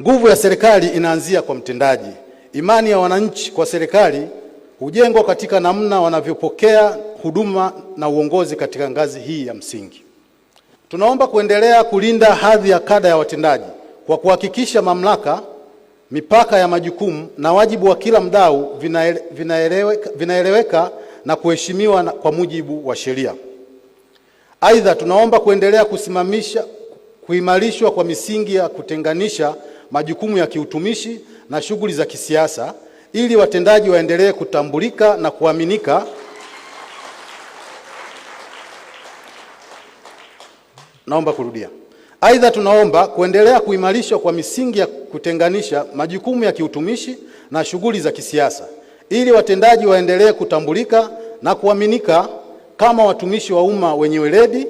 Nguvu ya serikali inaanzia kwa mtendaji. Imani ya wananchi kwa serikali hujengwa katika namna wanavyopokea huduma na uongozi katika ngazi hii ya msingi. Tunaomba kuendelea kulinda hadhi ya kada ya watendaji kwa kuhakikisha mamlaka, mipaka ya majukumu na wajibu wa kila mdau vinaeleweka na kuheshimiwa kwa mujibu wa sheria. Aidha, tunaomba kuendelea kuimarishwa kwa misingi ya kutenganisha majukumu ya kiutumishi na shughuli za kisiasa ili watendaji waendelee kutambulika na kuaminika. Naomba kurudia. Aidha, tunaomba kuendelea kuimarishwa kwa misingi ya kutenganisha majukumu ya kiutumishi na shughuli za kisiasa ili watendaji waendelee kutambulika na kuaminika kama watumishi wa umma wenye weledi,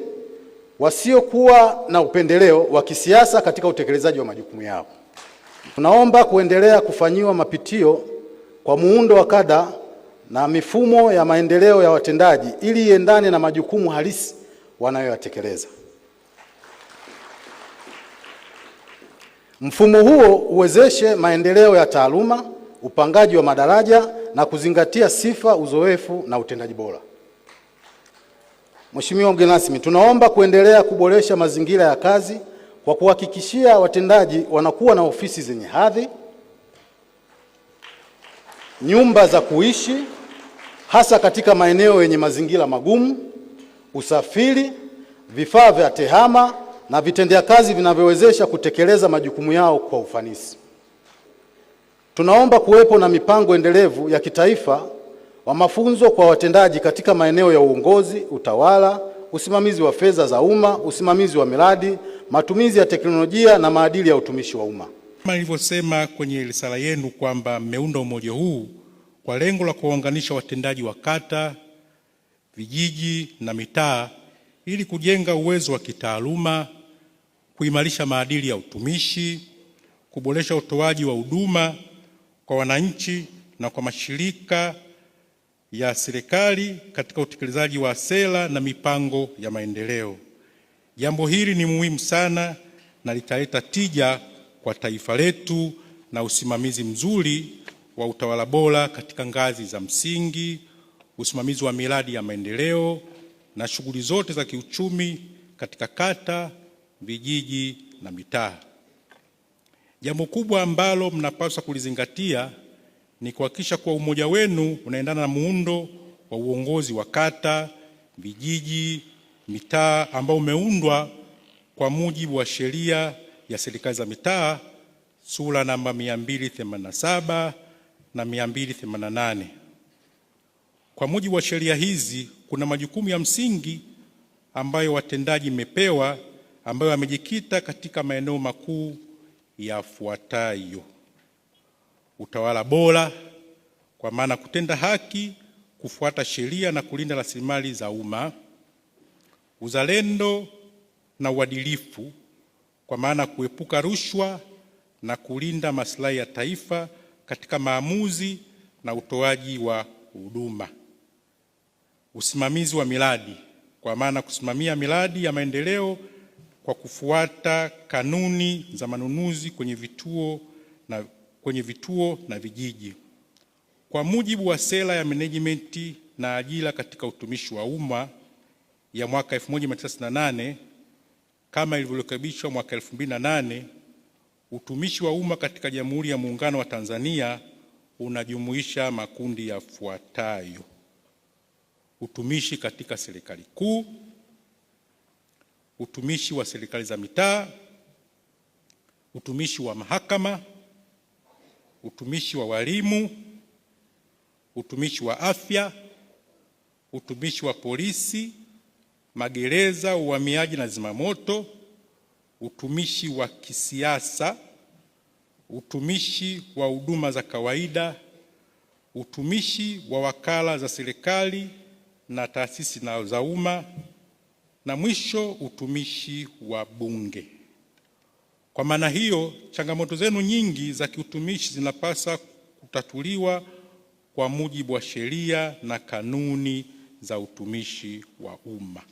wasiokuwa na upendeleo wa kisiasa katika utekelezaji wa majukumu yao. Tunaomba kuendelea kufanyiwa mapitio kwa muundo wa kada na mifumo ya maendeleo ya watendaji ili iendane na majukumu halisi wanayoyatekeleza. Mfumo huo uwezeshe maendeleo ya taaluma, upangaji wa madaraja na kuzingatia sifa, uzoefu na utendaji bora. Mheshimiwa mgeni rasmi, tunaomba kuendelea kuboresha mazingira ya kazi kwa kuhakikishia watendaji wanakuwa na ofisi zenye hadhi, nyumba za kuishi hasa katika maeneo yenye mazingira magumu, usafiri, vifaa vya tehama na vitendea kazi vinavyowezesha kutekeleza majukumu yao kwa ufanisi. Tunaomba kuwepo na mipango endelevu ya kitaifa wa mafunzo kwa watendaji katika maeneo ya uongozi, utawala, usimamizi wa fedha za umma, usimamizi wa miradi, matumizi ya teknolojia na maadili ya utumishi wa umma. Kama nilivyosema kwenye risala yenu kwamba mmeunda umoja huu kwa lengo la kuwaunganisha watendaji wa kata, vijiji na mitaa ili kujenga uwezo wa kitaaluma, kuimarisha maadili ya utumishi, kuboresha utoaji wa huduma kwa wananchi na kwa mashirika ya serikali katika utekelezaji wa sera na mipango ya maendeleo. Jambo hili ni muhimu sana na litaleta tija kwa taifa letu na usimamizi mzuri wa utawala bora katika ngazi za msingi, usimamizi wa miradi ya maendeleo na shughuli zote za kiuchumi katika kata, vijiji na mitaa. Jambo kubwa ambalo mnapaswa kulizingatia ni kuhakikisha kuwa umoja wenu unaendana na muundo wa uongozi wa kata, vijiji, mitaa ambao umeundwa kwa mujibu wa sheria ya serikali za mitaa sura namba 287 na 288. Kwa mujibu wa sheria hizi kuna majukumu ya msingi ambayo watendaji mmepewa ambayo yamejikita katika maeneo makuu yafuatayo: utawala bora, kwa maana kutenda haki, kufuata sheria na kulinda rasilimali za umma; uzalendo na uadilifu, kwa maana kuepuka rushwa na kulinda maslahi ya taifa katika maamuzi na utoaji wa huduma; usimamizi wa miradi, kwa maana kusimamia miradi ya maendeleo kwa kufuata kanuni za manunuzi kwenye vituo na vijiji kwa mujibu wa sera ya management na ajira katika utumishi wa umma ya mwaka 1998 kama ilivyorekebishwa mwaka 2008. Utumishi wa umma katika Jamhuri ya Muungano wa Tanzania unajumuisha makundi yafuatayo: utumishi katika serikali kuu, utumishi wa serikali za mitaa, utumishi wa mahakama, utumishi wa walimu, utumishi wa afya, utumishi wa polisi, magereza, uhamiaji na zimamoto, utumishi wa kisiasa, utumishi wa huduma za kawaida, utumishi wa wakala za serikali na taasisi za umma, na mwisho utumishi wa Bunge. Kwa maana hiyo, changamoto zenu nyingi za kiutumishi zinapaswa kutatuliwa kwa mujibu wa sheria na kanuni za utumishi wa umma.